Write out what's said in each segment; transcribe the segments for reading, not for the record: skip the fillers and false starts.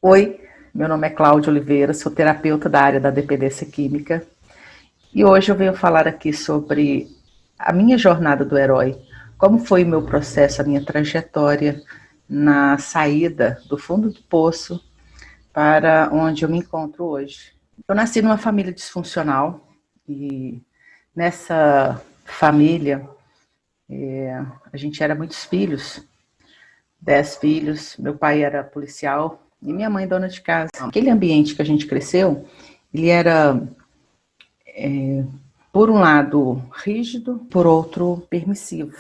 Oi, meu nome é Cláudia Oliveira, sou terapeuta da área da dependência química e hoje eu venho falar aqui sobre a minha jornada do herói, como foi o meu processo, a minha trajetória na saída do fundo do poço para onde eu me encontro hoje. Eu nasci numa família disfuncional e nessa família a gente era muitos filhos, 10 filhos, meu pai era policial e minha mãe dona de casa. Aquele ambiente que a gente cresceu, ele era, por um lado, rígido, por outro, permissivo.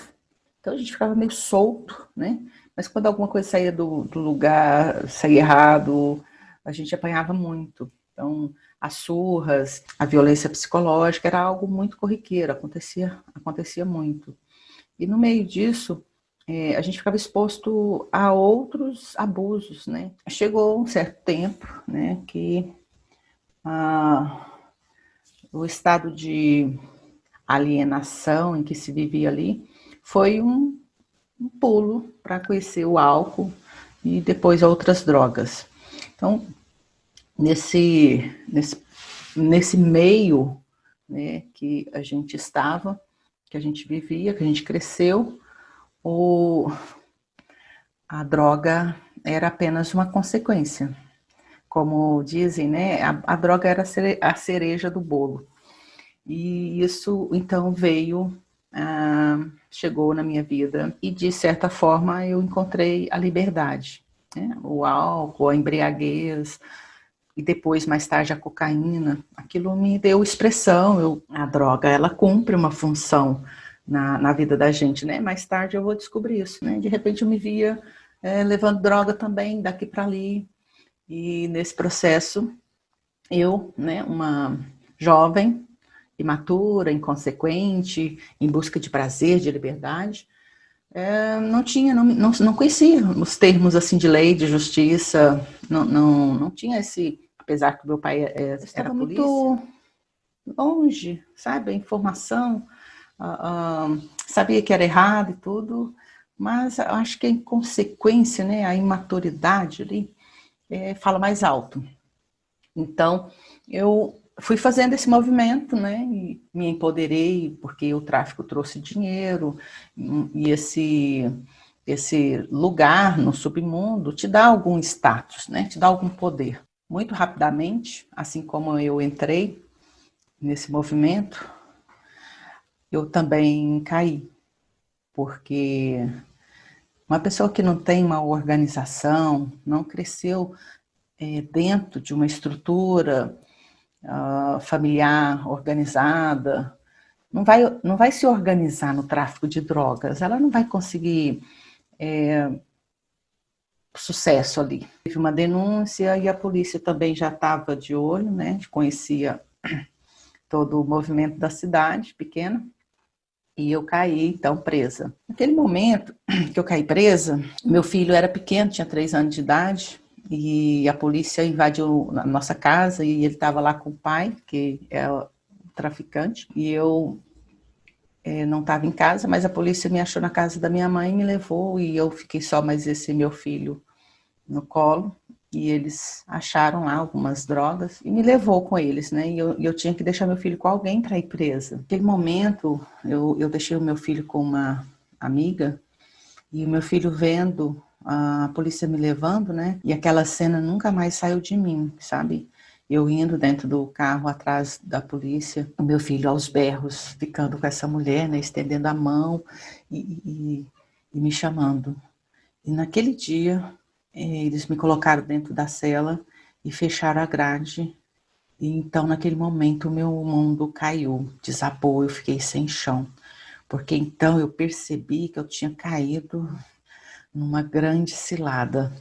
Então a gente ficava meio solto, né? Mas quando alguma coisa saía do lugar, saía errado, a gente apanhava muito. Então, as surras, a violência psicológica era algo muito corriqueiro, acontecia muito. E no meio disso, a gente ficava exposto a outros abusos, né? Chegou um certo tempo, né, que ah, o estado de alienação em que se vivia ali foi um pulo para conhecer o álcool e depois outras drogas. Então, nesse meio, né, que a gente estava, que a gente vivia, que a gente cresceu, o, a droga era apenas uma consequência. Como dizem, né, a droga era a cereja do bolo. E isso, então, chegou na minha vida e, de certa forma, eu encontrei a liberdade. Né? O álcool, a embriaguez e depois, mais tarde, a cocaína. Aquilo me deu expressão. A droga, ela cumpre uma função na vida da gente, né? Mais tarde eu vou descobrir isso, né? De repente eu me via levando droga também daqui para ali. E nesse processo, eu, né, uma jovem, imatura, inconsequente, em busca de prazer, de liberdade, não conhecia os termos assim de lei, de justiça, não tinha esse, apesar que meu pai era muito longe, sabe, a informação, sabia que era errado e tudo, mas acho que a inconsequência, né, a imaturidade ali, fala mais alto. Então, eu fui fazendo esse movimento, né, e me empoderei, porque o tráfico trouxe dinheiro, e esse lugar no submundo te dá algum status, né, te dá algum poder. Muito rapidamente, assim como eu entrei nesse movimento, eu também caí, porque uma pessoa que não tem uma organização, não cresceu dentro de uma estrutura familiar organizada, não vai se organizar no tráfico de drogas, ela não vai conseguir sucesso ali. Teve uma denúncia e a polícia também já estava de olho, né? Conhecia todo o movimento da cidade pequena, e eu caí, então, presa. Naquele momento que eu caí presa, meu filho era pequeno, tinha 3 anos de idade, e a polícia invadiu a nossa casa e ele estava lá com o pai, que é o traficante, e eu não estava em casa, mas a polícia me achou na casa da minha mãe, me levou e eu fiquei só mais esse meu filho no colo, e eles acharam lá algumas drogas e me levou com eles, né? E eu tinha que deixar meu filho com alguém para ir presa. Naquele momento, eu deixei o meu filho com uma amiga e o meu filho vendo a polícia me levando, né? E aquela cena nunca mais saiu de mim, sabe? Eu indo dentro do carro atrás da polícia, o meu filho aos berros, ficando com essa mulher, né? Estendendo a mão e me chamando. E naquele dia, eles me colocaram dentro da cela e fecharam a grade. E então, naquele momento, o meu mundo caiu, desabou, eu fiquei sem chão. Porque então eu percebi que eu tinha caído numa grande cilada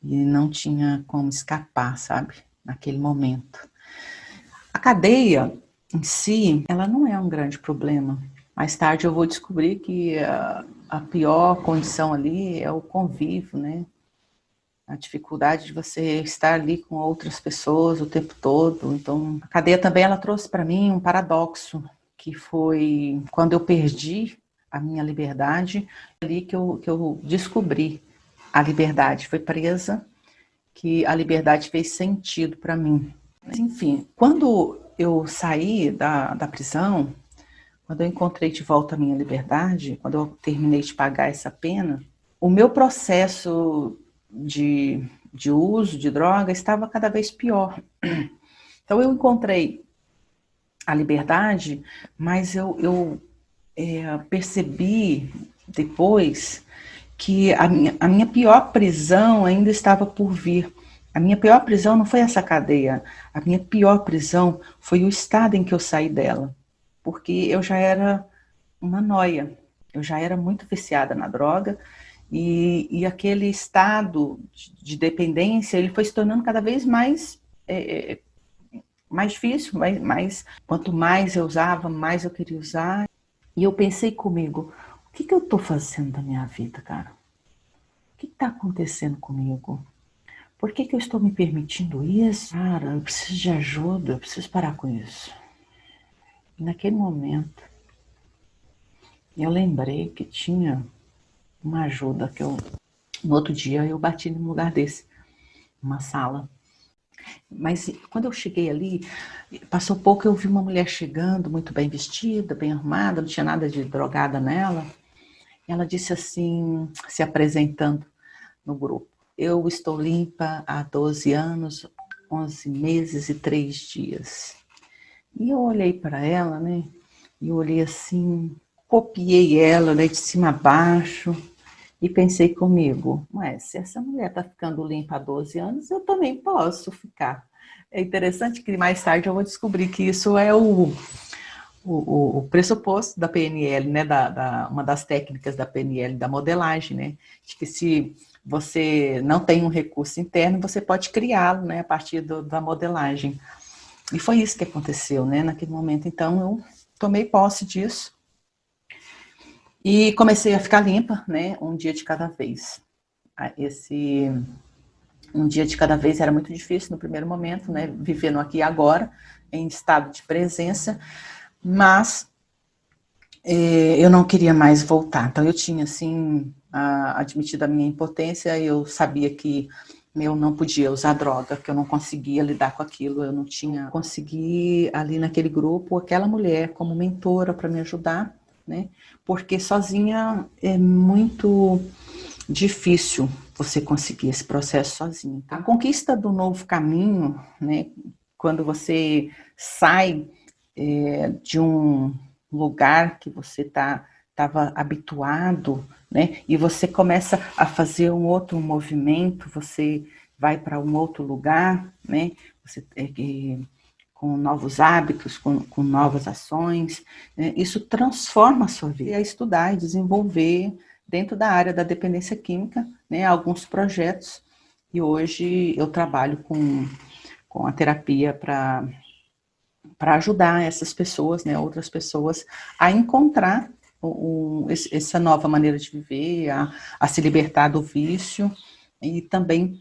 e não tinha como escapar, sabe? Naquele momento. A cadeia em si, ela não é um grande problema. Mais tarde eu vou descobrir que a pior condição ali é o convívio, né? A dificuldade de você estar ali com outras pessoas o tempo todo. Então, a cadeia também ela trouxe para mim um paradoxo, que foi quando eu perdi a minha liberdade, ali que eu descobri a liberdade. Foi presa que a liberdade fez sentido para mim. Mas, enfim, quando eu saí da prisão, quando eu encontrei de volta a minha liberdade, quando eu terminei de pagar essa pena, o meu processo de uso de droga estava cada vez pior. Então eu encontrei a liberdade, mas eu percebi depois que a minha pior prisão ainda estava por vir. A minha pior prisão não foi essa cadeia, a minha pior prisão foi o estado em que eu saí dela, porque eu já era uma nóia, eu já era muito viciada na droga, e aquele estado de dependência, ele foi se tornando cada vez mais difícil, quanto mais eu usava, mais eu queria usar. E eu pensei comigo, o que eu estou fazendo da minha vida, cara? O que está acontecendo comigo? Por que eu estou me permitindo isso? Cara, eu preciso de ajuda, eu preciso parar com isso. E naquele momento, eu lembrei que tinha uma ajuda que no outro dia, eu bati num lugar desse, uma sala. Mas quando eu cheguei ali, passou pouco, eu vi uma mulher chegando, muito bem vestida, bem arrumada, não tinha nada de drogada nela. E ela disse assim, se apresentando no grupo: eu estou limpa há 12 anos, 11 meses e 3 dias. E eu olhei para ela, né? E eu olhei assim, copiei ela, né, de cima a baixo, e pensei comigo, mas se essa mulher está ficando limpa há 12 anos, eu também posso ficar. É interessante que mais tarde eu vou descobrir que isso é o pressuposto da PNL, né, uma das técnicas da PNL, da modelagem, né, de que se você não tem um recurso interno, você pode criá-lo, né, a partir da modelagem. E foi isso que aconteceu, né, naquele momento. Então, eu tomei posse disso e comecei a ficar limpa, né, um dia de cada vez. Um dia de cada vez era muito difícil no primeiro momento, né, vivendo aqui e agora, em estado de presença, mas eu não queria mais voltar. Então eu tinha, assim, admitido a minha impotência, eu sabia que eu não podia usar droga, que eu não conseguia lidar com aquilo, eu não tinha consegui ali naquele grupo aquela mulher como mentora para me ajudar, né? Porque sozinha é muito difícil você conseguir esse processo sozinho. A conquista do novo caminho, né? Quando você sai de um lugar que você estava habituado, né? E você começa a fazer um outro movimento, você vai para um outro lugar, né? Você com novos hábitos, com novas ações, né? Isso transforma a sua vida. E a estudar e desenvolver dentro da área da dependência química, né? Alguns projetos. E hoje eu trabalho com a terapia para ajudar essas pessoas, né, outras pessoas, a encontrar essa nova maneira de viver, a se libertar do vício e também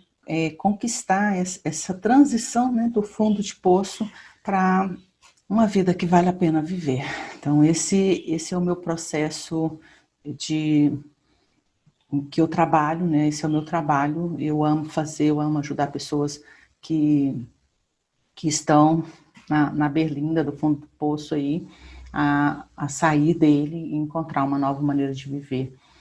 conquistar essa transição, né, do fundo de poço para uma vida que vale a pena viver. Então, esse é o meu processo de que eu trabalho, né? Esse é o meu trabalho. Eu amo fazer, eu amo ajudar pessoas que estão na berlinda do fundo do poço aí, a sair dele e encontrar uma nova maneira de viver.